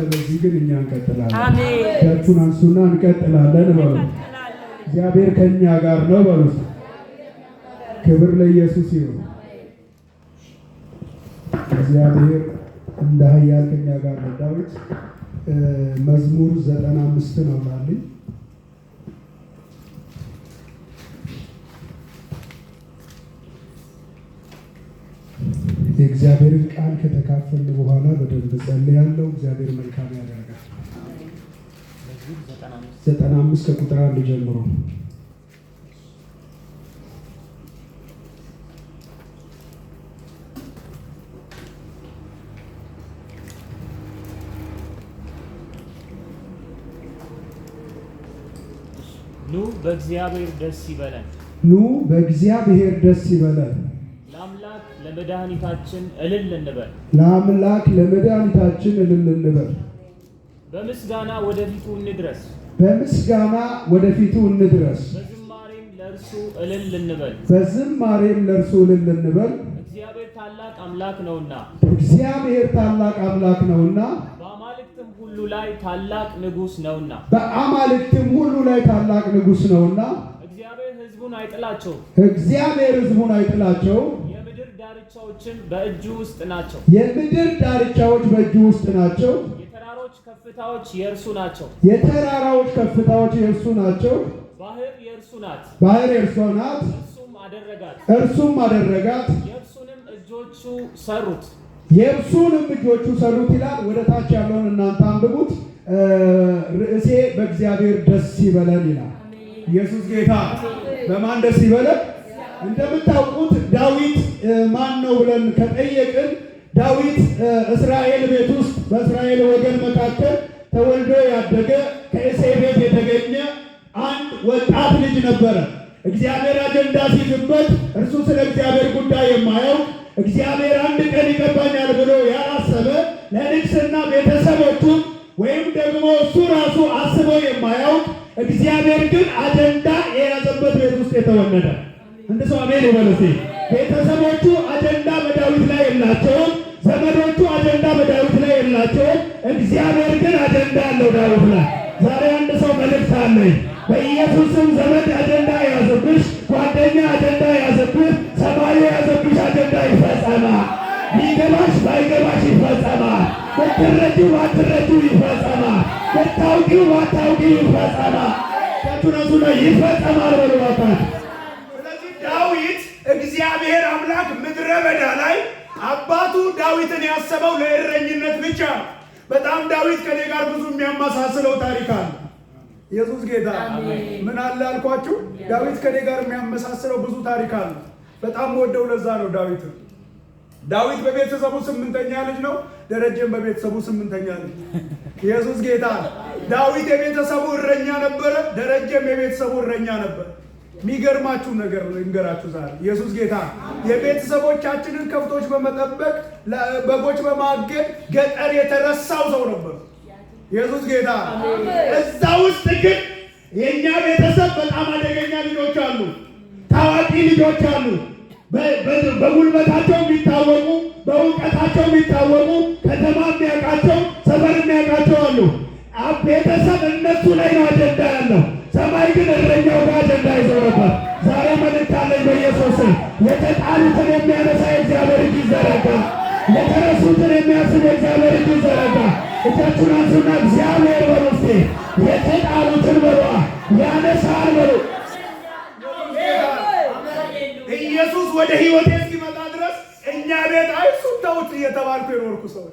በዚህ ግን እኛ እንቀጥላለን። አሜን። እጃችሁን አንሱና እንቀጥላለን በሉ። እግዚአብሔር ከኛ ጋር ነው በሉ። ክብር ለኢየሱስ ይሁን። እግዚአብሔር እንደ ኃያል ከኛ ጋር ነው። ዳዊት መዝሙር 95 ነው ማለት የእግዚአብሔርን ቃል ከተካፈልን በኋላ በደንብ ጸልያለሁ። እግዚአብሔር መልካም ያደርጋል። 95 ከቁጥር 1 ጀምሮ ኑ በእግዚአብሔር ደስ ይበለን፣ ኑ በእግዚአብሔር ደስ ይበለን፣ ለአምላክ ለመድኃኒታችን እልል እንበል፣ ለአምላክ ለመድኃኒታችን እልል እንበል። በምስጋና ወደፊቱ እንድረስ፣ በምስጋና ወደፊቱ እንድረስ፣ በዝማሬም ለእርሱ እልል እንበል፣ በዝማሬም ለእርሱ እልል እንበል። እግዚአብሔር ታላቅ አምላክ ነውና፣ እግዚአብሔር ታላቅ አምላክ ነውና፣ በአማልክትም ሁሉ ላይ ታላቅ ንጉሥ ነውና፣ በአማልክትም ሁሉ ላይ ታላቅ ንጉሥ ነውና። እግዚአብሔር ሕዝቡን አይጥላቸውም፣ እግዚአብሔር ሕዝቡን አይጥላቸውም። የምድር ዳርቻዎችን በእጁ ውስጥ ናቸው፣ የምድር ዳርቻዎች በእጁ ውስጥ ናቸው። የተራሮች ከፍታዎች የእርሱ ናቸው፣ የተራራዎች ከፍታዎች የእርሱ ናቸው። ባህር የእርሱ ናት፣ ባህር የእርሷ ናት፣ እርሱም አደረጋት፣ እርሱም አደረጋት። የእርሱንም እጆቹ ሰሩት፣ የእርሱንም እጆቹ ሰሩት ይላል። ወደ ታች ያለውን እናንተ አንብቡት። ርዕሴ በእግዚአብሔር ደስ ይበለን ይላል። ኢየሱስ ጌታ። በማን ደስ ይበለን? እንደምታውቁት ዳዊት ማን ነው ብለን ከጠየቅን ዳዊት እስራኤል ቤት ውስጥ በእስራኤል ወገን መካከል ተወልዶ ያደገ ከእሴይ ቤት የተገኘ አንድ ወጣት ልጅ ነበረ። እግዚአብሔር አጀንዳ ሲዝበት እርሱ ስለ እግዚአብሔር ጉዳይ የማያውቅ እግዚአብሔር አንድ ቀን ይገባኛል ብሎ ያላሰበ ለንግስና ቤተሰቦቹን ወይም ደግሞ እሱ ራሱ አስቦ የማያውቅ እግዚአብሔር ግን አጀንዳ የያዘበት ቤት ውስጥ የተወለደ እንደ ሰው አሜን ይበለሲ። ቤተሰቦቹ አጀንዳ በዳዊት ላይ የላቸውም። ዘመዶቹ አጀንዳ በዳዊት ላይ የላቸውም። እግዚአብሔር ግን አጀንዳ አለው ዳዊት ላይ። ዛሬ አንድ ሰው መልእክት አለኝ። በኢየሱስም ዘመድ አጀንዳ የያዘብሽ፣ ጓደኛ አጀንዳ የያዘብሽ፣ ሰማዩ የያዘብሽ አጀንዳ ይፈጸማል። ቢገባሽ ባይገባሽ ይፈጸማል። ብትረጂው ባትረጂው ይፈጸማል። ብታውቂው ባታውቂው ይፈጸማል። ከቱነቱ ላይ ይፈጸማል በሉባታል። ስለዚህ ዳዊት እግዚአብሔር አምላክ ምድረ በዳ ላይ አባቱ ዳዊትን ያሰበው ለእረኝነት ብቻ። በጣም ዳዊት ከኔ ጋር ብዙ የሚያመሳስለው ታሪክ አለ። ኢየሱስ ጌታ። ምን አለ አልኳችሁ? ዳዊት ከኔ ጋር የሚያመሳስለው ብዙ ታሪክ አለ። በጣም ወደው ለዛ ነው ዳዊት በቤተሰቡ 8ኛ ልጅ ነው። ደረጀም በቤተሰቡ 8ኛ ልጅ። ኢየሱስ ጌታ። ዳዊት የቤተሰቡ እረኛ ነበረ። ደረጀም የቤተሰቡ እረኛ ነበር። የሚገርማችሁ ነገር ልንገራችሁ ዛሬ። ኢየሱስ ጌታ። የቤተሰቦቻችንን ከብቶች በመጠበቅ በጎች በማገድ ገጠር የተረሳው ሰው ነበር። ኢየሱስ ጌታ። እዛ ውስጥ ግን የኛ ቤተሰብ በጣም አደገኛ ልጆች አሉ፣ ታዋቂ ልጆች አሉ። በጉልበታቸው የሚታወቁ፣ በእውቀታቸው የሚታወቁ፣ ከተማ የሚያውቃቸው፣ ሰፈር የሚያውቃቸው አሉ። ቤተሰብ እነሱ ላይ ነው አጀንዳ ያለው። ሰማይ ግን እረኛው ጋር አጀንዳ ይዞ ነበር። ዛሬ መልእክት አለኝ በኢየሱስ። የተጣሉትን የሚያነሳ የእግዚአብሔር እጅ ይዘረጋ። የተረሱትን የሚያስብ የእግዚአብሔር እጅ ይዘረጋ። እጃችሁን አንሱና እግዚአብሔር በሉ እስቲ። የተጣሉትን በሉ ያነሳል በሉ። ኢየሱስ ወደ ሕይወቴ እስኪመጣ ድረስ እኛ ቤት አይሱን ተውት እየተባልኩ የኖርኩ ሰው።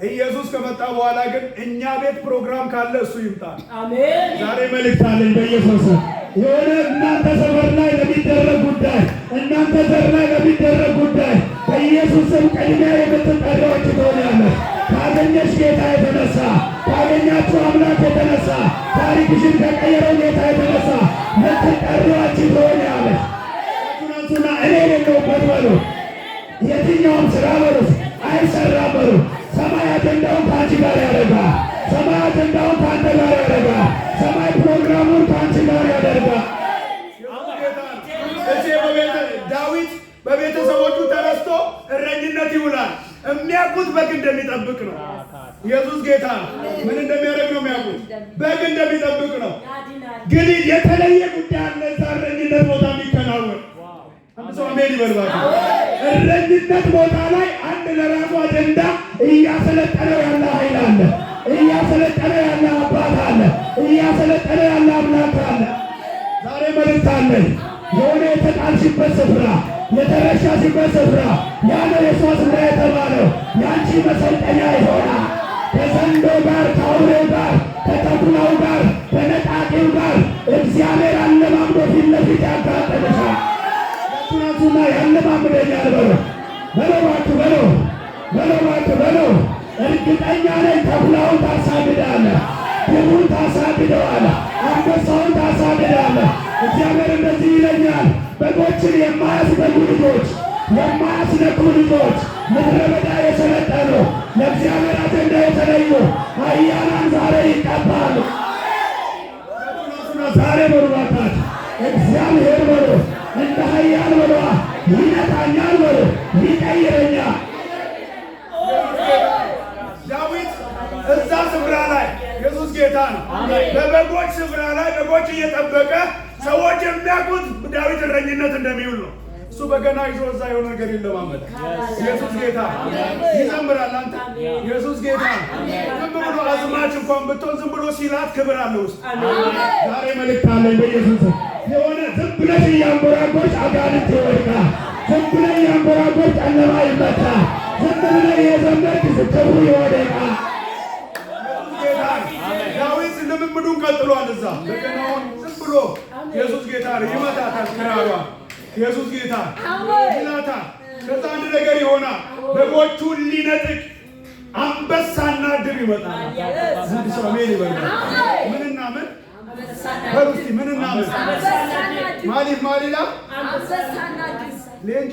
ኢየሱስ ከመጣ በኋላ ግን እኛ ቤት ፕሮግራም ካለ እሱ ይምጣል። አሜን። ዛሬ መልእክት አለኝ በኢየሱስ። የሆነ እናንተ ሰፈር ላይ ለሚደረግ ጉዳይ፣ እናንተ ዘር ላይ ለሚደረግ ጉዳይ በኢየሱስ ስም ቅድሚያ የምትጠራዎች ትሆናለች። ካገኘሽ ጌታ የተነሳ፣ ካገኛችሁ አምላክ የተነሳ፣ ታሪክሽን ከቀየረው ጌታ የተነሳ የምትጠራዎች ትሆናለች። ቱናቱና እኔ የሌለሁበት በሉ። የትኛውም ስራ በሉ አይሰራም በሉ። ሰማይ አጀንዳውን ከአንቺ ጋር ያደርጋል። ሰማይ አጀንዳውን ከአንተ ጋር ያደርጋል። ሰማይ ፕሮግራሙን ከአንቺ ጋር ያደርጋል። ዳዊት በቤተሰቦቹ ተረስቶ እረኝነት ይውላል። የሚያውቁት በግ እንደሚጠብቅ ነው። ኢየሱስ ጌታ ምን እንደሚያደርግ ነው የሚያውቁት። በግ እንደሚጠብቅ ነው። ግን የተለየ ጉዳይ አለ እዛ እረኝነት ቦታ የሚከናወን። አንድ ሰው አሜን ይበልባል። እረኝነት ቦታ ላይ አንድ ለራሱ አጀንዳ እያሰለጠነው ያለ ኃይል አለ። እያሰለጠነው ያለ አባት አለ። እያሰለጠነው ያለ አምላክ አለ። ዛሬ መልእክት አለኝ። የሆነ የተጣልሽበት ስፍራ፣ የተረሻሽበት ስፍራ፣ ያለ የሷ ስፍራ የተባለው ያንቺ መሰልጠኛ ይሆናል። ከዘንዶ ጋር፣ ከአውሬው ጋር፣ ከተኩላው ጋር፣ ከነጣቂው ጋር እግዚአብሔር አለማምዶ ፊት ለፊት ያጋጥምሻል። ቱናቱና ያለማምደኛል በለው እባክህ በለው። እርግጠኛ ነኝ ተኩላውን ታሳድዳለህ፣ ድቡን ታሳድደዋለህ፣ አንበሳውን ታሳድዳለህ። እግዚአብሔር እንደዚህ ይለኛል፣ በጎችን የማያስገቡ ልጆች፣ የማያስነኩ ልጆች፣ ምድረ በዳ የሰለጠኑ ለእግዚአብሔር አጀንዳ የተለዩ ኃያላን ዛሬ ይቀባሉ። ዛሬ በሩባታት እግዚአብሔር በሉ እንደ ኃያል በሏ ይነካኛል በሉ ይቀይረኛል። ዳዊት እዛ ስፍራ ላይ ኢየሱስ ጌታ ነው። በበጎች ስፍራ ላይ በጎች እየጠበቀ ሰዎች የሚያውቁት ዳዊት እረኝነት እንደሚውል ነው። እሱ በገና ይዞ እዛ የሆነ ነገር ይለማመዳል። ኢየሱስ ጌታ ይዘምራል። አንተ ኢየሱስ ጌታ ዝም ብሎ አዝማች እንኳን ብትሆን ዝም ብሎ ሲላት ክብር አለ ውስጥ። ዛሬ መልእክት አለኝ በኢየሱስ የሆነ ዝም ብለሽ እያንጎራጎች አጋንንት ይወድቃል። ዝም ብለሽ እያንጎራጎች ጨለማ ይመታል። ዝም ብለሽ የዘመርክ ስትሩ ይወድቃል። ዳዊት ልምምዱን ቀጥሏል። እዛ በገናውን ዝም ብሎ ኢየሱስ ጌታ ይመታታል። ክራሯ ኢየሱስ ጌታ ይላታል። ከዛ አንድ ነገር ይሆናል። በጎቹን ሊነጥቅ አንበሳና ድብ ይመጣል። አንድ ሰው አሜን ይበል። ምንና ምን በሩስቲ ምንና ምን ማሊፍ ማሊላ ሌንጅ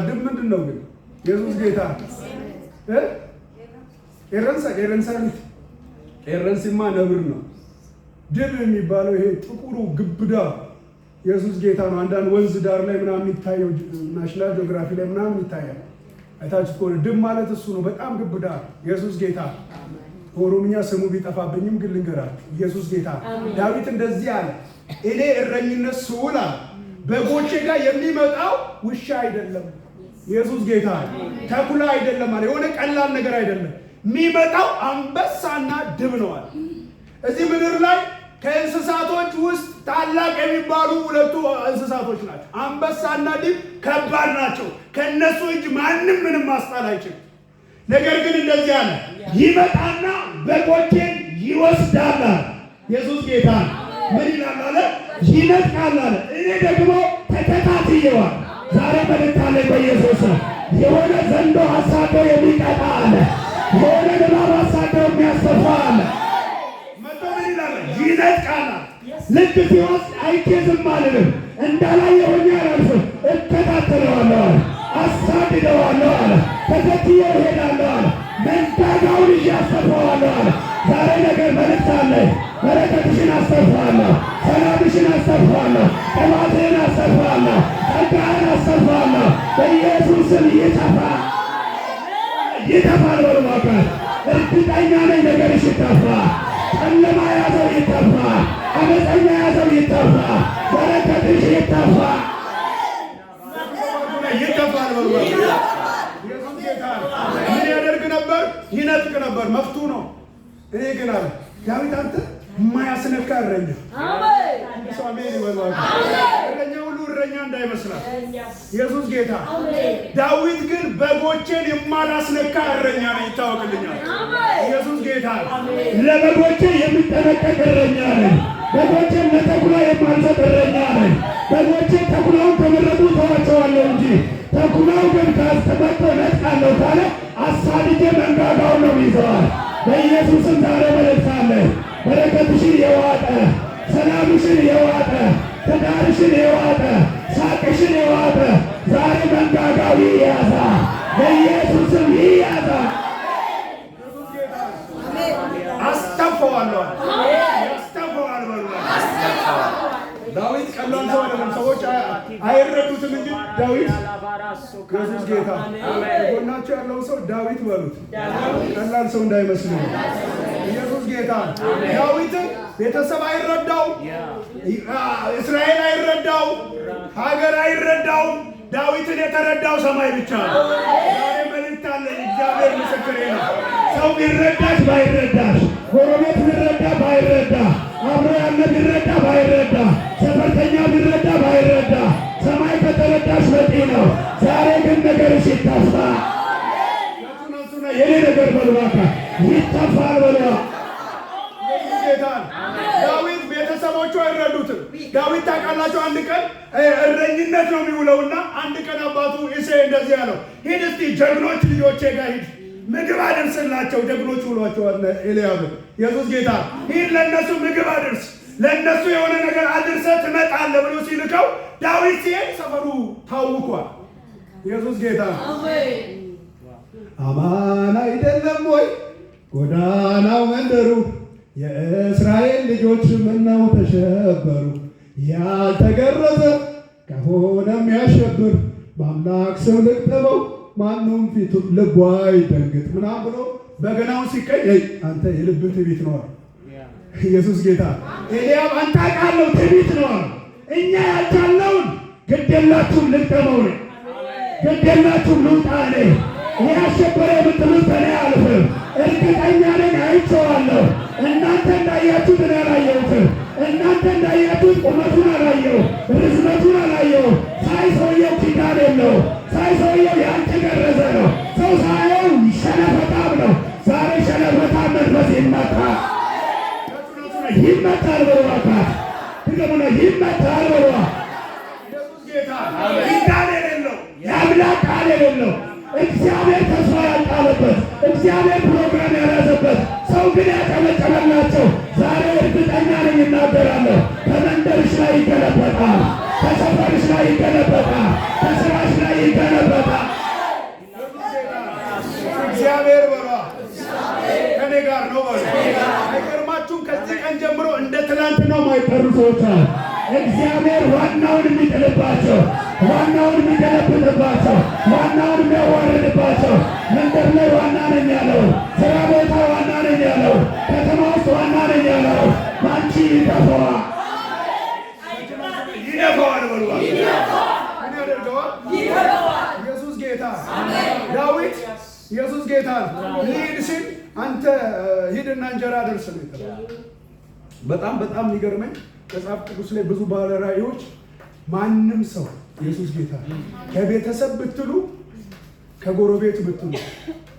ድብ ምንድን ነው ግን? ኢየሱስ ጌታ ኤረንስማ ነብር ነው። ድብ የሚባለው ይሄ ጥቁሩ ግብዳ ኢየሱስ ጌታ ነው። አንዳንድ ወንዝ ዳር ላይ ምናምን የሚታየው ናሽናል ጂኦግራፊ ላይ ምናምን ይታያል። አይታችሁ ከሆነ ድብ ማለት እሱ ነው። በጣም ግብዳ ኢየሱስ ጌታ። በኦሮምኛ ስሙ ቢጠፋብኝም ግን ልንገራችሁ፣ ኢየሱስ ጌታ። ዳዊት እንደዚህ አለ፣ እኔ እረኝነት ስውል በጎቼ ጋር የሚመጣው ውሻ አይደለም። ኢየሱስ ጌታ ተኩላ አይደለም አለ። የሆነ ቀላል ነገር አይደለም። የሚመጣው አንበሳና ድብ ነው አለ። እዚህ ምድር ላይ ከእንስሳቶች ውስጥ ታላቅ የሚባሉ ሁለቱ እንስሳቶች ናቸው። አንበሳና ድብ ከባድ ናቸው። ከእነሱ እጅ ማንም ምንም ማስጣል አይችልም። ነገር ግን እንደዚህ አለ፣ ይመጣና በጎቼን ይወስዳል። ኢየሱስ ጌታ ምን ይላል አለ? ይነጥቃል አለ። እኔ ደግሞ ተከታትየዋል። ዛሬ መልእክት አለኝ በኢየሱስ የሆነ ዘንዶ ሀሳዶ የሚቀጣ አለ። የሆነ እባብ ሀሳዶ የሚያስፈራ አለ። መጥቶ ምን ይላል? ይነጥቃል። ልክ ሲወስድ አይቼ ዝም አልልም፣ እንዳላየሁኝ አላልፍም፣ እከታተለዋለሁ አለ። አሳድደዋለሁ አለ። ተከትዬ እሄዳለሁ አለ። መንጋጋውን ይዤ አስተፋዋለሁ አለ። ዛሬ ነገር መልእክት አለኝ። በረከትሽን አስተፋዋለሁ፣ ሰላምሽን አስተፋዋለሁ፣ ቅባትህን አስተፋዋለሁ፣ ጸጋህን አስተፋዋለሁ። በኢየሱስም ይጠፋል በልባካት እርግጠኛ ነኝ። ነገርሽ ይጠፋል። ጨለማ ያዘው ይጠፋል። አመፀኛ ያዘው ይጠፋል። በረከትሽ ይጠፋል። ምን ያደርግ ነበር? ይነጥቅ ነበር። መፍቱ ነው። እኔ ግን አለ ዳዊት አንተ የማያስነካ እረኛ። ሰው አሜን ይበል። እረኛ ሁሉ እረኛ እንዳይመስላል። ኢየሱስ ጌታ። ዳዊት ግን በጎቼን የማላስነካ እረኛ ነኝ ይታወቅልኛል። ኢየሱስ ጌታ። ለበጎቼ የሚጠነቀቅ እረኛ ነኝ። በጎቼን ለተኩላ የማልሰጥ እረኛ ነኝ። በጎቼን ተኩላውን ከመረጡ ተዋቸዋለሁ እንጂ ተኩላው ግን ካስተመጠ ነጥቃለሁ ካለ አሳድጄ መንጋጋውን ነው ይዘዋል። በኢየሱስም ዛሬ መልእክት አለ። በረከትሽን የዋጠ ሰላምሽን የዋጠ ትዳርሽን የዋጠ ሳቅሽን የዋጠ ዛሬ መንጋጋው ይያዛ። በኢየሱስም ይያዛ። አስተፋዋለሁ። ዳዊት ቀላል ሰው አይደለም። ሰዎች አይረዱትም እንጂ ዳዊት ኢየሱስ ጌታ። ጎናቸው ያለው ሰው ዳዊት በሉት፣ ቀላል ሰው እንዳይመስል። ኢየሱስ ጌታ። ዳዊትን ቤተሰብ አይረዳው፣ እስራኤል አይረዳው፣ ሀገር አይረዳው። ዳዊትን የተረዳው ሰማይ ብቻ ነው። ዛሬ መልእክት አለኝ። እግዚአብሔር ምስክሬ ነው። ሰው ቢረዳሽ ባይረዳሽ፣ ጎረቤት ቢረዳ ባይረዳ፣ አብሮ ያለ ቢረዳ ባይረዳ፣ ሰፈርተኛ ቢረዳ ባይረዳ፣ ሰማይ ከተረዳሽ በቂ ነው። ዛሬ ግን ነገርሽ ይታፋ። የኔ ነገር በልባካ ይታፋል በልባ ጌታን። ዳዊት ቤተሰቦቹ አይረዱትም። ዳዊት ታውቃላችሁ፣ አንድ ቀን እረኝነት ነው የሚውለውና አንድ ቀን አባቱ እሴይ እንደዚህ ያለው፣ ሂድ እስቲ ጀግኖች ልጆቼ ጋር ሂድ ምግብ አድርስላቸው። ጀግኖች ብሏቸዋል ኤልያብን። ኢየሱስ ጌታ። ሂድ ለእነሱ ምግብ አድርስ፣ ለእነሱ የሆነ ነገር አድርሰህ ትመጣለህ ብሎ ሲልከው ዳዊት ሲሄድ ሰፈሩ ታውኳል። ኢየሱስ ጌታ። አማን አይደለም ወይ ጎዳናው መንደሩ፣ የእስራኤል ልጆች ምነው ተሸበሩ። ያልተገረዘ ከሆነም ያሸብር፣ በአምላክ ስም ልቅጠመው ማንም ፊቱ ልቧ ይደንግጥ ምናምን ብሎ በገናውን ሲቀኝ አንተ የልብህ ትዕቢት ነው። ኢየሱስ ጌታ። ኤልያብ አንተ አውቃለሁ ትዕቢት ነው። እኛ ያልቻለውን ግድ የላችሁም ልቅጠመው ነው፣ ግድ የላችሁም ልውጣ እኔ ያሸበረ የምትሉት እኔ አልፍም። እርግጠኛ ነኝ አይቼዋለሁ። እናንተ እንዳያችሁት እኔ አላየሁትም። እናንተ እንዳያችሁት ቁመቱን አላየሁ፣ ርዝመቱን አላየሁ። ሳይ ሰውየው ኪዳን የለው፣ ሳይ ሰውየው ያልተገረዘ ነው። ሰው ሳየው ሸለፈታም ነው። ዛሬ ሸለፈታም መንፈስ ይመታል፣ ይመታል በሏታ ትገሙነ ይመታል በሏ። ኢየሱስ ጌታ። ኪዳን የሌለው የአምላክ ቃል የሌለው እግዚአብሔር ተስፋ ያልጣለበት እግዚአብሔር ፕሮግራም ያልያዘበት ሰው ግን ያጨበጨበላቸው ዛሬ እርግጠኛ ነኝ እናገራለሁ፣ ከመንደርሽ ላይ ይገለበጣል፣ ከሰፈርሽ ላይ ይገለበጣል፣ ከስራሽ ላይ ይገለበጣል። እግዚአብሔር በሏ ከኔ ጋር ነው በሉ። አይገርማችሁም? ከዚህ ቀን ጀምሮ እንደ ትናንትናው ማይቀሩ ሰዎች አሉ። እግዚአብሔር ዋናውን የሚጥልባቸው፣ ዋናውን የሚገለብጥባቸው፣ ዋናውን የሚያዋርድባቸው፣ መንገድ ላይ ዋና ነኝ ያለው፣ ስራ ቦታ ዋና ነኝ ያለው፣ ከተማ ውስጥ ዋና ነኝ ያለው ባንቺ ይደፋዋል፣ ይደፋዋል በሉ። ምን ያደርገዋል? ኢየሱስ ጌታ። ዳዊት ኢየሱስ ጌታ ሊሄድ ሲል አንተ ሂድና እንጀራ ደርስ ነው የተባለው። በጣም የሚገርመኝ መጽሐፍ ቅዱስ ላይ ብዙ ባለ ራእዮች ማንም ሰው ኢየሱስ ጌታ ከቤተሰብ ብትሉ፣ ከጎረቤት ብትሉ፣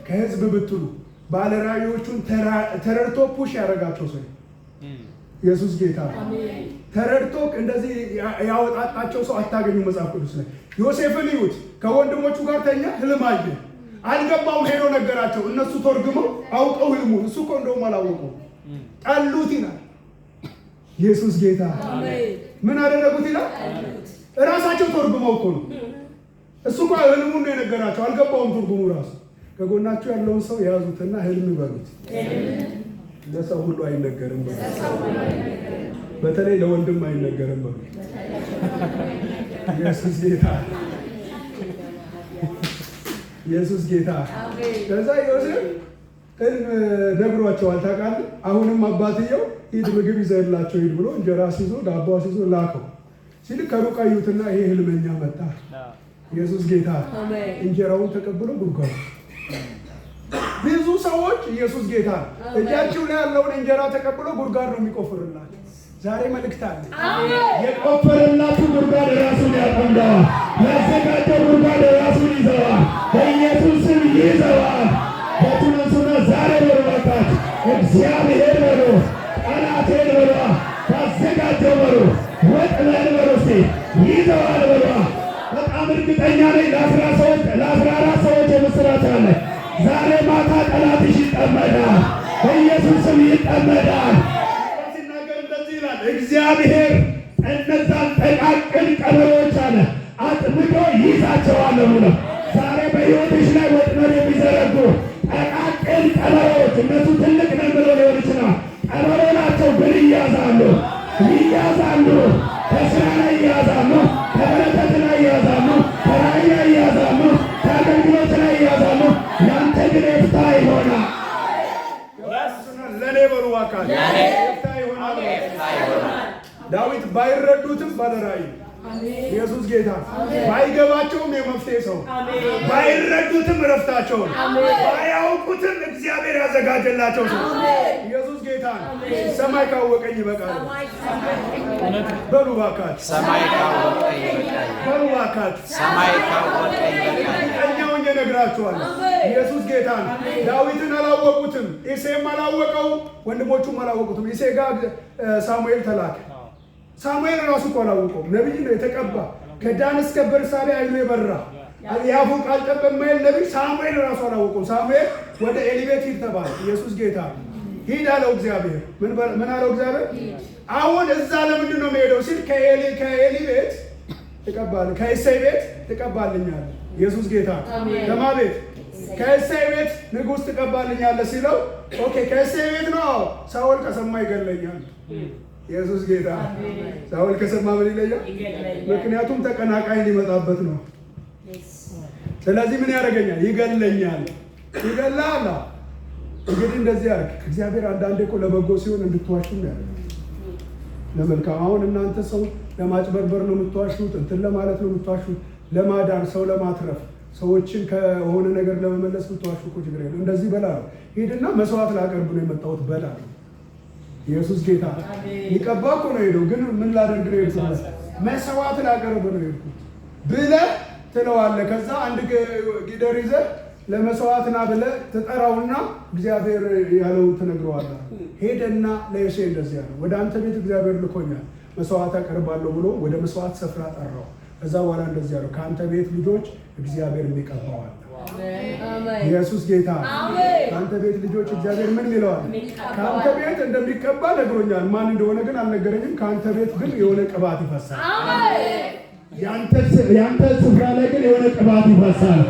ከህዝብ ብትሉ ባለ ራእዮቹን ተረድቶ ፑሽ ያደረጋቸው ሰው ኢየሱስ ጌታ ተረድቶ እንደዚህ ያወጣጣቸው ሰው አታገኙ። መጽሐፍ ቅዱስ ላይ ዮሴፍን ይዩት። ከወንድሞቹ ጋር ተኛ፣ ህልም አየ። አልገባውም፣ ሄዶ ነገራቸው። እነሱ ተርጉመው አውቀው ህልሙን፣ እሱ እኮ እንደውም አላወቀው፣ ጠሉት ይላል። ኢየሱስ ጌታ። ምን አደረጉት ይላል? እራሳቸው ተርጉመው እኮ ነው። እሱ እኮ ህልሙን ነው የነገራቸው፣ አልገባውም ትርጉሙ ራሱ። ከጎናቸው ያለውን ሰው የያዙትና ህልም በሉት። ለሰው ሁሉ አይነገርም በሉት። በተለይ ለወንድም አይነገርም በሉት። ኢየሱስ ጌታ። ኢየሱስ ጌታ። ከዛ ዮሴፍ ህልም ነግሯቸዋል ታውቃለህ። አሁንም አባትየው ሂድ ምግብ ይዘህላቸው ሂድ ብሎ እንጀራ ሲዞ ዳቦ ሲዞ ላከው። ሲል ከሩቅ አዩትና ይሄ ህልመኛ መጣ። ኢየሱስ ጌታ። እንጀራውን ተቀብሎ ጉድጓድ። ብዙ ሰዎች ኢየሱስ ጌታ እጃቸው ላይ ያለውን እንጀራ ተቀብሎ ጉድጓድ ነው የሚቆፍርላቸው። ዛሬ መልእክት አለ። የቆፈረላችሁ ጉድጓድ ራሱን ያጠምደዋል። ያዘጋጀው ጉድጓድ ራሱን ይዘዋል። በኢየሱስ ስም ይዘዋል። በቱነሱና ዛሬ በርባታት እግዚአብሔር በሮ ጠላቴን በሯ ታዘጋጀው በሮ ወጥመድ በሮ ይዘዋል በሯ። በጣም እርግጠኛ ነኝ ለ14 ሰዎች የምስራች አለ። ዛሬ ማታ ጠላትሽ ይጠመዳል፣ በኢየሱስ ስም ይጠመዳል። ሲናገር እንደዚህ ይላል፣ እግዚአብሔር እነዛን ጠቃቅን ቀበሮች አለ አጥምዶ ይዛቸዋል ብሎ ዛሬ በሕይወትሽ ላይ ወጥመድ የሚዘረጉ ጠቃቅን ቀበሮች፣ እነሱ ትልቅ ነን ብሎ ሊሆን ይችላል። ቀበሮ ናቸው ግን ይያዛሉ። ባካል ኤፍታ ይሆናል። ዳዊት ባይረዱትም ባለራእይ ኢየሱስ ጌታ ባይገባቸውም የመፍትሄ ሰው ባይረዱትም ረፍታቸውን ባያውቁትም እግዚአብሔር ያዘጋጀላቸው ሰው ኢየሱስ ጌታ ሰማይ ካወቀኝ ይበቃል በሉ ባካችሁ። ሰማይ ካወቀኝ ይበቃል በሉ ባካችሁ። ሰማይ ካወቀኝ ይበቃል። እኛውን እነግራችኋለሁ። ኢየሱስ ጌታ ዳዊትን አላወቁትም፣ ኢሴም አላወቀው፣ ወንድሞቹም አላወቁትም። ኢሴ ጋር ሳሙኤል ተላከ። ሳሙኤል ራሱ እኮ አላወቀውም። ነቢይ ነው የተቀባ ከዳን እስከ ቤርሳቤ አይኑ የበራ የአፉ ቃል ጠብ የማይል ነቢይ ሳሙኤል ራሱ አላወቀውም። ሳሙኤል ወደ ኤሊ ቤት ሂድ ተባለ። ኢየሱስ ጌታ ሂድ አለው እግዚአብሔር። ምን አለው እግዚአብሔር? አሁን እዛ ለምንድን ነው የምሄደው ሲል ከኤሊ ቤት ትቀባለህ፣ ከእሴይ ቤት ትቀባልኛለህ። ኢየሱስ ጌታ ከማ ቤት? ከእሴይ ቤት ንጉሥ ትቀባልኛለህ ሲለው ኦኬ ከእሴይ ቤት ነው። ሳኦል ከሰማ ይገለኛል። ኢየሱስ ጌታ ሳኦል ከሰማ ምን ይለኛል? ምክንያቱም ተቀናቃኝ ሊመጣበት ነው። ስለዚህ ምን ያደርገኛል? ይገለኛል። ይገላል። እንግዲህ እንደዚህ ያርግ እግዚአብሔር። አንዳንዴ እኮ ለበጎ ሲሆን እንድትዋሹ ነው ያለው፣ ለመልካም። አሁን እናንተ ሰው ለማጭበርበር ነው የምትዋሹት፣ እንትን ለማለት ነው የምትዋሹት፣ ለማዳን ሰው ለማትረፍ ሰዎችን ከሆነ ነገር ለመመለስ ብትዋሹ እኮ ችግር የለም። እንደዚህ በላ ነው ሂድና መስዋዕት ላቀርብ ነው የመጣሁት በላ ነው። ኢየሱስ ጌታ ሊቀባ እኮ ነው ሄደው፣ ግን ምን ላደርግ ነው የሄድኩት? መስዋዕት ላቀርብ ነው የሄድኩት ብለህ ትለዋለህ። ከዛ አንድ ጊደር ይዘህ ለመስዋዕት ና ብለህ ትጠራውና እግዚአብሔር ያለው ትነግረዋለህ። ሄደና ለእሴ እንደዚህ ያለው ወደ አንተ ቤት እግዚአብሔር ልኮኛል መስዋዕት አቀርባለሁ ብሎ ወደ መስዋዕት ስፍራ ጠራው። ከዛ በኋላ እንደዚህ ያለው ከአንተ ቤት ልጆች እግዚአብሔር የሚቀባዋል። ኢየሱስ ጌታ ከአንተ ቤት ልጆች እግዚአብሔር ምን ይለዋል? ከአንተ ቤት እንደሚቀባ ነግሮኛል። ማን እንደሆነ ግን አልነገረኝም። ከአንተ ቤት ግን የሆነ ቅባት ይፈሳል። ያንተ ስፍራ ላይ ግን የሆነ ቅባት ይፈሳል።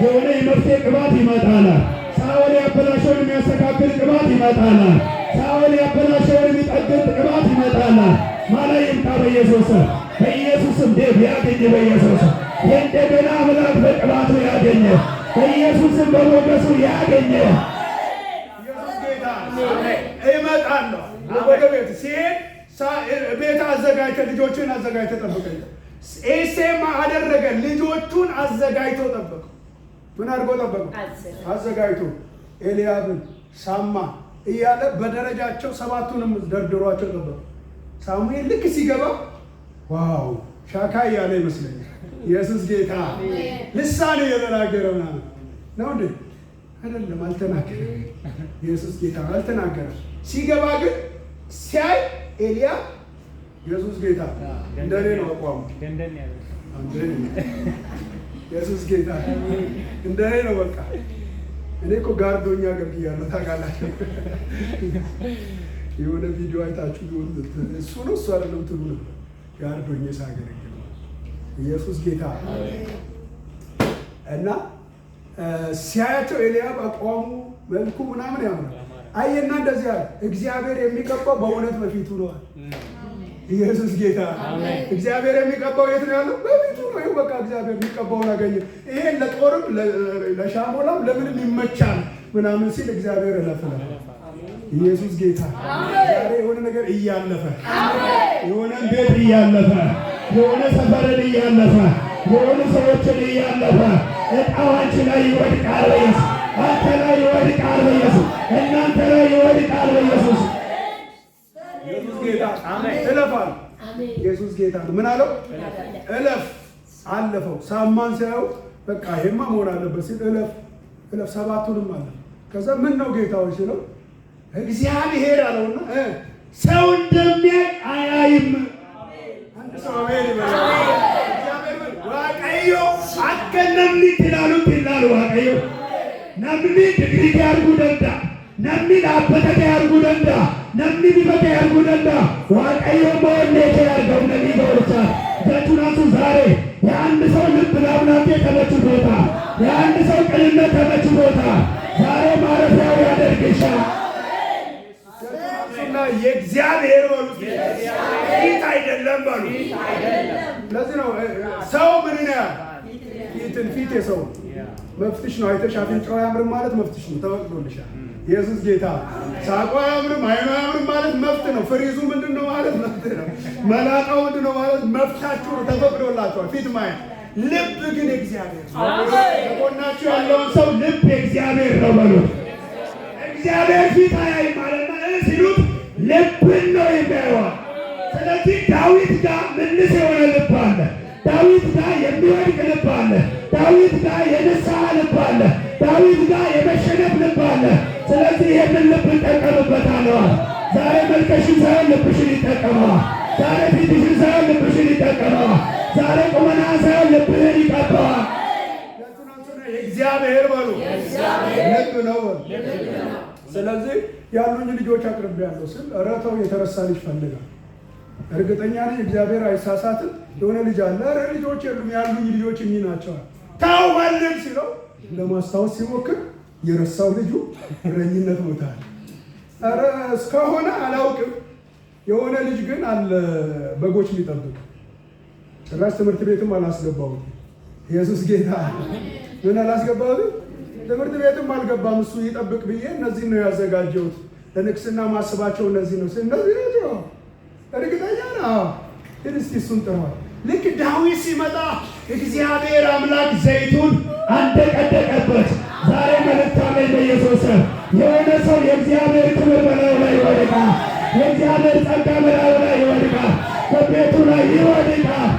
የሆነ የመፍትሄ ቅባት ይመጣል። ሳኦል ያበላሸውን የሚያስተካክል ቅባት ይመጣል። ሳኦል ያበላሸውን የሚጠግን ቅባት ይመጣል። ማላ ይምጣ በኢየሱስ በኢየሱስም ደም ያገኘ በኢየሱስ የእንደገና አምላክ በቅባቱ ያገኘ በኢየሱስም በሞገሱ ያገኘ ኢየሱስ ጌታ እመጣለሁ። ወደ ቤት ሲሄድ ቤት አዘጋጅተህ ልጆችን አዘጋጅተህ ጠብቀኝ። ኤሴማ አደረገ። ልጆቹን አዘጋጅቶ ጠበቀው። ምን አድርጎ ጠበቀው? አዘጋጅቶ ኤልያብን ሳማ እያለ በደረጃቸው ሰባቱንም ደርድሯቸው ጠበቀው። ሳሙኤል ልክ ሲገባ ዋው ሻካ እያለ ይመስለኛል። ኢየሱስ ጌታ ልሳን እየተናገረ ምናምን ነው እንዴ? አይደለም፣ አልተናገረም። ኢየሱስ ጌታ አልተናገረም። ሲገባ ግን ሲያይ ኤልያብ ኢየሱስ ጌታ እንደኔ ነው አቋሙ። ኢየሱስ ጌታ እንደኔ ነው። በቃ እኔ እኮ ጋርዶኛ አገልግያለሁ ታውቃላችሁ። የሆነ ቪዲዮ አይታችሁ ቢሆን እሱ ነው እሱ አይደለም ትሉ ነበር። ጋርዶኛ ሳገለግል ኢየሱስ ጌታ እና ሲያያቸው ኤልያብ አቋሙ መልኩ ምናምን ያምራል። አየና እንደዚህ ያለ እግዚአብሔር የሚቀባው በእውነት በፊቱ ነው። ኢየሱስ ጌታ እግዚአብሔር የሚቀባው የት ነው ያለው? በፊቱ ነው። ይኸው በቃ እግዚአብሔር የሚቀባውን አገኘ። ይሄን ለጦርም ለሻሞላም ለምንም ይመቻል ምናምን ሲል እግዚአብሔር እለፍለ ኢየሱስ ጌታ ዛሬ የሆነ ነገር እያለፈ የሆነ ቤት እያለፈ የሆነ ሰፈርን እያለፈ የሆኑ ሰዎችን እያለፈ እጣው አንቺ ላይ ይወድቃል በኢየሱስ። አንተ ላይ ይወድቃል በኢየሱስ። እናንተ ላይ ይወድቃል በኢየሱስ። ኢየሱስ ጌታ እለፋል። ኢየሱስ ጌታ ምን አለው? እለፍ አለፈው። ሳማን ሲያየው በቃ ይሄማ መሆን አለበት ሲል እለፍ ሰባቱንም አለ። ከዛ ምን ነው ጌታው ሲለው እግዚአብሔር አለውና ሰው እንደሚያይ አያይም። አንድ ሰው አሜን ይበል። እግዚአብሔር ዋቀዮ አከነምኒ ትላሉ ዋቀዮ ነምኒ ድግሪ ያርጉ ደንዳ ነምኒ ዳበተ ያርጉ ደንዳ ነምኒ ቢበተ ያርጉ ደንዳ ዋቀዮ ሞኔ ያርገው ነቢ በወርቻ ገቱናቱ ዛሬ የአንድ ሰው ልብ ላምናቴ ተመችቶታ የአንድ ሰው ቅንነት ተመችቶታ ዛሬ ማረፊያው ያደርግሻል። የእግዚአብሔር በሉ ፊት አይደለም በሉ። ለዚህ ነው ሰው ምን ነው ፊትን ፊት የሰው መፍትሽ ነው። አይተሽ አፍንጫው አያምርም ማለት መፍትሽ ነው፣ ተወቅዶልሻል። ኢየሱስ ጌታ ሳቋ አያምርም አይማም ነው። ፍሪዙ ምንድን ነው ማለት ነው? መላጣው ምንድን ነው ማለት? መፍታችሁ ተፈቅዶላችኋል ፊት ማየት። ልብ ግን እግዚአብሔር ከጎናችሁ ያለውን ሰው ልብ የእግዚአብሔር ነው በሉት። እግዚአብሔር ፊት አያይ ማለት ነው ሲሉት ልብን ነው የሚያየዋል። ስለዚህ ዳዊት ጋር ምንስ የሆነ ልብ አለ። ዳዊት ጋር የሚወድቅ ልብ አለ። ዳዊት ጋር የንስሐ ልብ አለ። ዳዊት ጋር የመሸነፍ ልብ አለ። ስለዚህ ይህንን ልብ እንጠቀምበታለዋል። ዛሬ መልከሽን ሳይሆን ልብሽን ይጠቀመዋል። ዛሬ ፊትሽን ሳይሆን ልብሽን ይጠቀመዋል። ዛሬ ቁመና ሳይሆን ልብህን ይቀባዋል። እግዚአብሔር በሉ ልብ ነው በሉ። ስለዚህ ያሉኝ ልጆች አቅርቤያለሁ ስል ኧረ ተው የተረሳ ልጅ ፈልጋል። እርግጠኛ ነኝ እግዚአብሔር አይሳሳትም። የሆነ ልጅ አለ ኧረ ልጆች የሉም ያሉኝ ልጆች እኚህ ናቸዋል። ተው ፈልግ ሲለው ለማስታወስ ሲሞክር የረሳው ልጁ እረኝነት ቦታ አለ። ኧረ እስከሆነ አላውቅም። የሆነ ልጅ ግን አለ በጎች ሊጠብቅ ጭራሽ ትምህርት ቤትም አላስገባውም። ኢየሱስ ጌታ ምን አላስገባውም? ትምህርት ቤትም አልገባም። እሱ ይጠብቅ ብዬ እነዚህ ነው ያዘጋጀሁት። ለንግስና ማስባቸው እነዚህ ነው። እነዚህ ነው እርግጠኛ ነው። ግን እስቲ እሱን ጥሯል። ልክ ዳዊት ሲመጣ እግዚአብሔር አምላክ ዘይቱን አንደቀደቀበት። ዛሬ መልእክት አለኝ በኢየሱስ የሆነ ሰው የእግዚአብሔር ክብር በላዩ ላይ ይወድቃል። የእግዚአብሔር ጸጋ በላዩ ላይ ይወድቃል። በቤቱ ላይ ይወድቃል።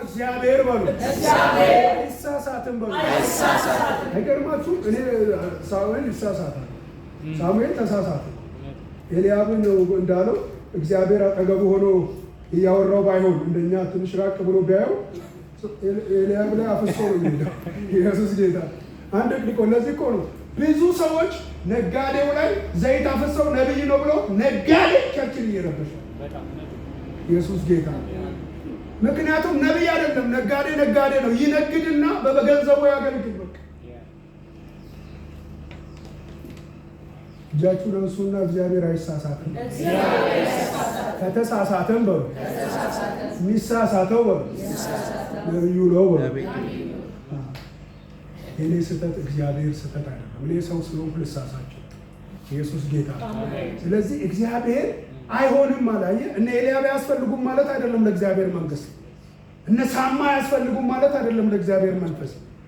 እግዚአብሔር በሉ አይሳሳትም በሉ። አይገርማችሁም? እኔ ሳሙኤል ይሳሳታል። ሳሙኤል ተሳሳተ። ኤልያብን እንዳለው እግዚአብሔር አጠገቡ ሆኖ እያወራው ባይሆን እንደኛ ትንሽ ራቅ ብሎ ቢያየው ኤልያብ ላይ አፍሶ ነው የሚሄደው። ኢየሱስ ጌታ አንድ ልቆ ለዚህ እኮ ነው ብዙ ሰዎች ነጋዴው ላይ ዘይት አፍሰው ነብይ ነው ብለው ነጋዴ ቸርችን እየረበሸ ኢየሱስ ጌታ። ምክንያቱም ነብይ አይደለም ነጋዴ ነው። ይነግድና በገንዘቡ ያገልግል። በቃ እጃችሁን አንሱና እግዚአብሔር አይሳሳትም። ከተሳሳተም በሉ የሚሳሳተው በሉ ነብዩ ነው በሉ። የኔ ስህተት እግዚአብሔር ስህተት አይደለም። እኔ ሰው ስለሆንኩ ልሳሳቸው። ኢየሱስ ጌታ። ስለዚህ እግዚአብሔር አይሆንም አላየ። እነ ኤልያብ ያስፈልጉም ማለት አይደለም ለእግዚአብሔር መንግስት። እነ ሳማ ያስፈልጉም ማለት አይደለም ለእግዚአብሔር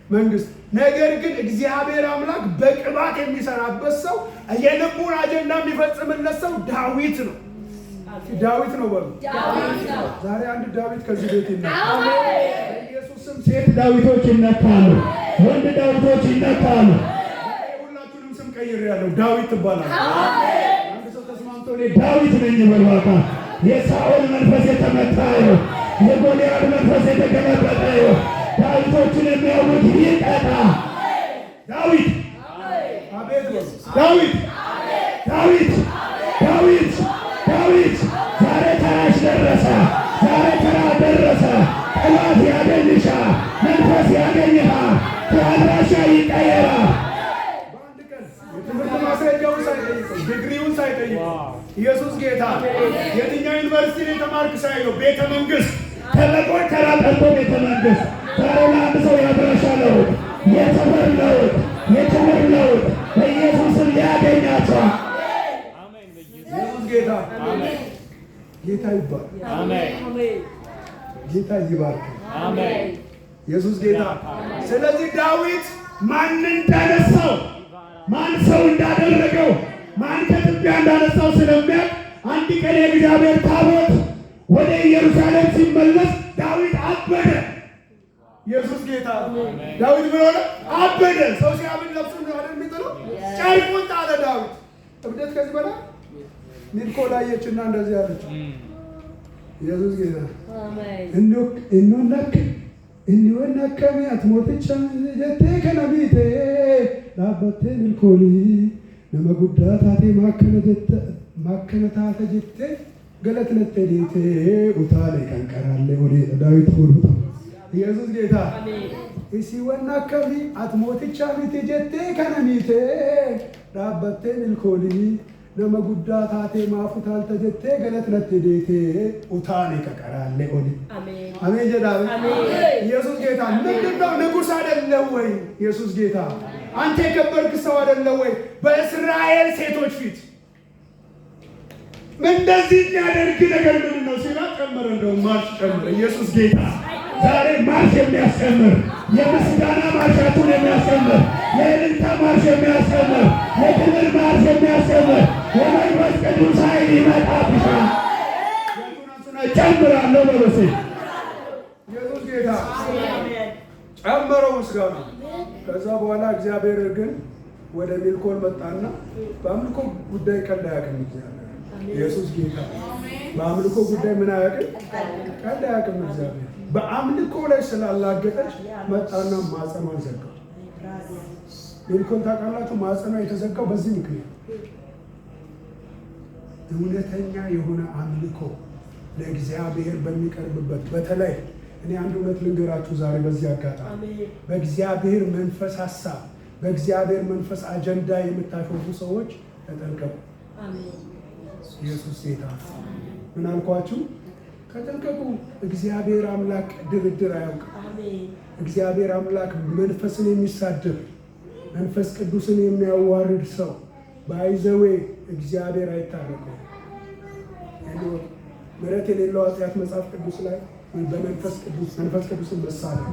መንግስት። ነገር ግን እግዚአብሔር አምላክ በቅባት የሚሰራበት ሰው የልቡን አጀንዳ የሚፈጽምለት ሰው ዳዊት ነው። ዳዊት ነው በሉ። ዛሬ አንድ ዳዊት ከዚህ ቤት ይነካል። ኢየሱስም ሴት ዳዊቶች ይነካሉ፣ ወንድ ዳዊቶች ይነካሉ። ሁላችሁንም ስም ቀይሬያለሁ። ዳዊት ትባላለህ። አንድ ሰው ተስማምቶ እኔ ዳዊት ነኝ በሏታ። የሳኦል መንፈስ የተመታ ነው። የጎልያድ መንፈስ የተገለበጠ ነው። ዳዊቶችን የሚያውድ ይቀጣ። ዳዊት አቤት በሉ። ዳዊት ዛሬ ተራሽ ደረሰ። ዛሬ ተራ ደረሰ። ጠላት ያገኝሻ፣ መንፈስ ያገኝሃ፣ አድራሻ ይቀየራል። በአንድ ቀን የትምህርት ማስረጃውን ሳይጠይቀው ዲግሪውን ሳይጠይቀው ኢየሱስ ጌታ የትኛው ዩኒቨርሲቲ ነው የተማርክ ሳይለው ቤተ መንግስት ተለቆች ተራ ጠርቶ ቤተ መንግስት ዛሬ ለአንድ ሰው ያድራሻ ለውጥ፣ የትምህር ለውጥ፣ የትምህር ለውጥ በኢየሱስም ያገኛቸዋል። ኢየሱስ ጌታ ጌታ ይባል። ጌታ ይባርክ። ኢየሱስ ጌታ። ስለዚህ ዳዊት ማን እንዳነሳው ማን ሰው እንዳደረገው ማን ከትቢያ እንዳነሳው ስለሚያውቅ አንድ ቀን የእግዚአብሔር ታቦት ወደ ኢየሩሳሌም ሲመለስ ዳዊት አበደ። ኢየሱስ ጌታ። ዳዊት ምን ሆነ? አበደ። ሰው ሲያብድ ለብሱ ነው አይደል የሚጥለው? ጨርቁን ጣለ ዳዊት። እብደት ከዚህ በላይ ሚልኮል አየችና እንደዚህ አለች። ኢየሱስ ጌታ። እንወናከሚ አትሞትቻ ጀቴ ከነቢቴ ዳበቴ ሚልኮሊ ነመጉዳ ታቴ ማከነታተ ጀቴ ገለትነቴ ዴቴ ኡታሌ ቀንቀራሌ ወደ ዳዊት ሁሉታ ኢየሱስ ጌታ። ሲወናከሚ አትሞትቻ ሚቴ ጀቴ ከነሚቴ ዳበቴ ሚልኮሊ nama guddaa taatee maafutaan tajaajiltee galatnatti deetee utaane kaqaraalee oli. አሜን ጀዳዊ ኢየሱስ ጌታ። ምንድነው? ንጉሥ አይደለም ወይ ኢየሱስ ጌታ? አንተ የከበርክ ሰው አይደለም ወይ? በእስራኤል ሴቶች ፊት እንደዚህ የሚያደርግ ነገር ምን ነው ሲላ ጨመረ። እንደውም ማርሽ ጨመረ። ኢየሱስ ጌታ። ዛሬ ማርሽ የሚያስጨምር የምስጋና ማርሻችሁን የሚያስጨምር የእልልታ ማርሽ የሚያስጨምር የክብር ማርሽ የሚያስጨምር የመንፈስ ቅዱስ ኃይል ይመጣብሻል። ጨምራለሁ በበሴ ኢየሱስ ጌታ ጨመረው ምስጋና። ከዛ በኋላ እግዚአብሔር ግን ወደ ሚልኮል መጣና በአምልኮ ጉዳይ ቀልድ አያውቅም እግዚአብሔር። ኢየሱስ ጌታ በአምልኮ ጉዳይ ምን አያውቅም? ቀልድ አያውቅም እግዚአብሔር። በአምልኮ ላይ ስላላገጠች መጣና ማጸኗን ዘጋው። ሚልኮል ታውቃላችሁ፣ ማጸኗ የተዘጋው በዚህ ምክንያት እውነተኛ የሆነ አምልኮ ለእግዚአብሔር በሚቀርብበት በተለይ እኔ አንድ እውነት ልንገራችሁ ዛሬ በዚህ አጋጣሚ በእግዚአብሔር መንፈስ ሐሳብ በእግዚአብሔር መንፈስ አጀንዳ የምታሾፉ ሰዎች ተጠንቀቁ። ኢየሱስ ጌታ። ምን አልኳችሁ? ተጠንቀቁ። እግዚአብሔር አምላክ ድርድር አያውቅም። እግዚአብሔር አምላክ መንፈስን የሚሳደብ መንፈስ ቅዱስን የሚያዋርድ ሰው ባይዘዌ እግዚአብሔር አይታረቀውም። ምሕረት የሌለው ኃጢአት መጽሐፍ ቅዱስ ላይ በመንፈስ ቅዱስን መሳደብ።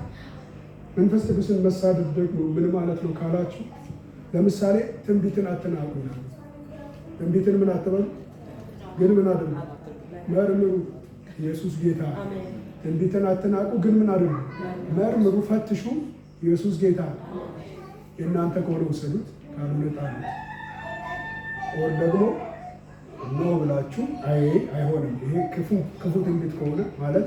መንፈስ ቅዱስን መሳደብ ደግሞ ምን ማለት ነው ካላችሁ፣ ለምሳሌ ትንቢትን አትናቁ ይላል። ትንቢትን ምን አትበሉ፣ ግን ምን አድርጉ? መርምሩ። ኢየሱስ ጌታ። ትንቢትን አትናቁ፣ ግን ምን አድርጉ? መርምሩ፣ ፈትሹ። ኢየሱስ ጌታ። የእናንተ ከሆነ ውሰዱት፣ ካልሆነ ጣሉት። ወር ደግሞ ነው ብላችሁ አይሆንም። ይሄ ክፉ ትንቢት ከሆነ ማለት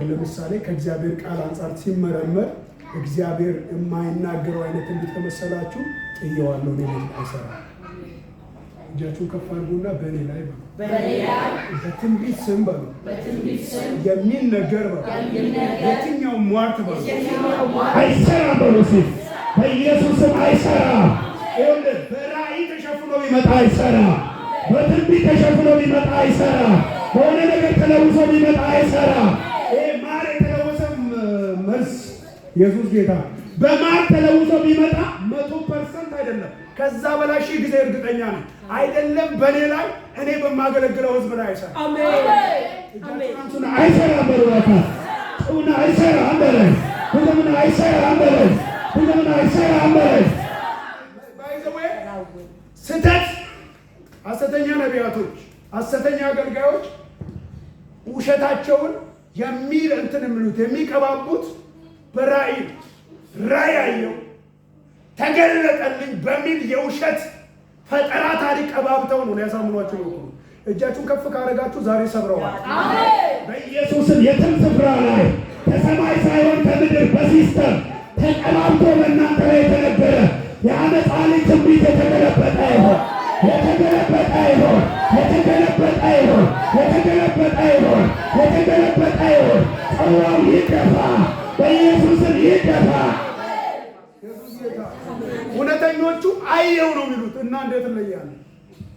ለምሳሌ ከእግዚአብሔር ቃል አንጻር ሲመረመር እግዚአብሔር የማይናገረው አይነት ትንቢት ከመሰላችሁ ጥየዋለሁ፣ እኔ አይሰራም። እጃችሁን ከፍ አድርጉና በእኔ ላይ በሉ፣ በትንቢት ስም በሉ፣ የሚነገር በሉ፣ የትኛውም ሟርት በሉ አይሰራም በሉ። በኢየሱስም አይሰራም። በራእይ ተሸፍኖ ቢመጣ አይሰራም። በትንቢት ተሸፍኖ ቢመጣ አይሰራም። በሆነ ነገር ተለውሶ ቢመጣ አይሰራም። ይሄ ማር የተለወሰ መልስ ኢየሱስ ጌታ። በማር ተለውሶ ቢመጣ 100% አይደለም፣ ከዛ በላይ ሺህ ጊዜ እርግጠኛ ነኝ። አይደለም በእኔ ላይ እኔ በማገለግለው ህዝብ ላይ አይሰራም። አይሰራም በሩዋታ ጡና አይሰራም በለኝ። ሁሉምን አይሰራም በለኝ። ሁሉምን አይሰራም በለኝ። ስህተት ሐሰተኛ ነቢያቶች፣ ሐሰተኛ አገልጋዮች ውሸታቸውን የሚቀባቡት በራእይ አየሁ ተገለጠልኝ በሚል የውሸት ፈጠራ ታሪክ ቀባብተው ነው ሊያሳምኗቸው ነው። እጃችሁን ከፍ ካረጋችሁ ዛሬ ሰብረዋል። በኢየሱስም የትም ስፍራ ላይ ከሰማይ ሳይሆን ከምድር በሲስተም ተቀባብቶ በእናንተ ላይ የተነገረ የአመፃ ልጅ ትንቢት የተገለበጠ ይሆን፣ የተገለበጠ ይሆን፣ የተገለበጠ ይሆን፣ የተገለበጠ ይሆን፣ የተገለበጠ ይሆን። ጽዋው ይደፋ፣ በኢየሱስም ይደፋ። እውነተኞቹ አየው ነው የሚሉት እና እንዴት እንለያለን?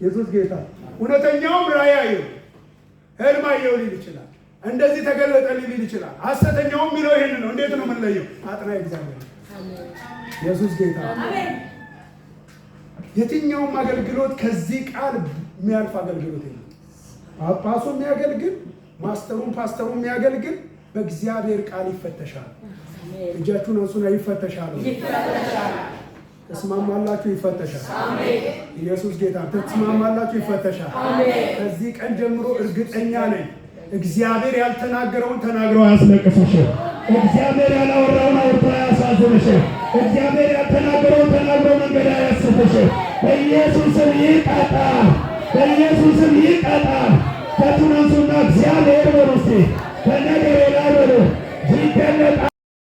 ኢየሱስ ጌታ። እውነተኛውም ራእይ አየው፣ ህልም አየው ሊል ይችላል፣ እንደዚህ ተገለጠ ሊል ይችላል። ሐሰተኛውም የሚለው ይሄን ነው። እንዴት ነው የምንለየው? አጥና እግዚአብሔር። ኢየሱስ ጌታ። የትኛውም አገልግሎት ከዚህ ቃል የሚያልፍ አገልግሎት የለም። ጳጳሱ የሚያገልግል፣ ፓስተሩ የሚያገልግል በእግዚአብሔር ቃል ይፈተሻል። እጃችሁን አንሱና ይፈተሻል። ተስማማላችሁ? ይፈተሻል። ኢየሱስ ጌታ። ተስማማላችሁ? ይፈተሻል። ከዚህ ቀን ጀምሮ እርግጠኛ ነኝ እግዚአብሔር ያልተናገረውን ተናግሮ አያስለቅስሽ። እግዚአብሔር ያላወራውን አውርቶ አያሳዝንሽ። እግዚአብሔር ያልተናገረውን ተናግሮ መንገድ አያስፍሽ። በኢየሱስም ይቀጣ፣ በኢየሱስም ይቀጣ።